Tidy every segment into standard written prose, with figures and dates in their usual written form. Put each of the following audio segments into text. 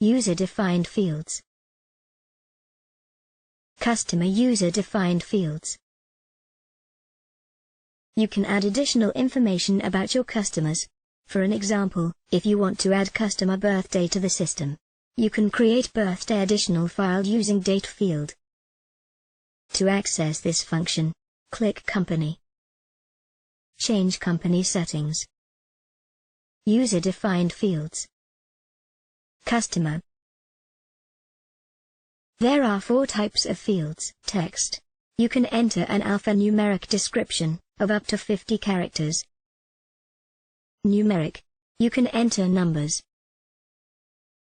User-defined fields. Customer user-defined fields. You can add additional information about your customers. For an example, if you want to add customer birthday to the system, you can create birthday additional file using date field. To access this function, click Company. Change company settings. User-defined fields. Customer. There are 4 types of fields. Text. You can enter an alphanumeric description of up to 50 characters. Numeric. You can enter numbers.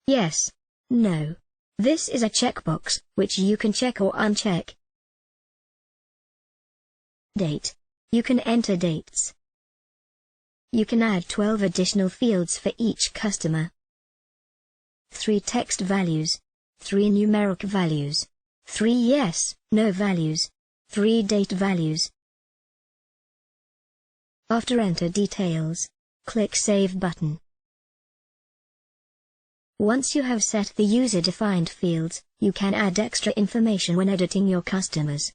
Yes, no. This is a checkbox, which you can check or uncheck. Date. You can enter dates. You can add 12 additional fields for each customer. 3 text values, 3 numeric values, 3 yes, no values, 3 date values. After enter details, click Save button. Once you have set the user-defined fields, you can add extra information when editing your customers.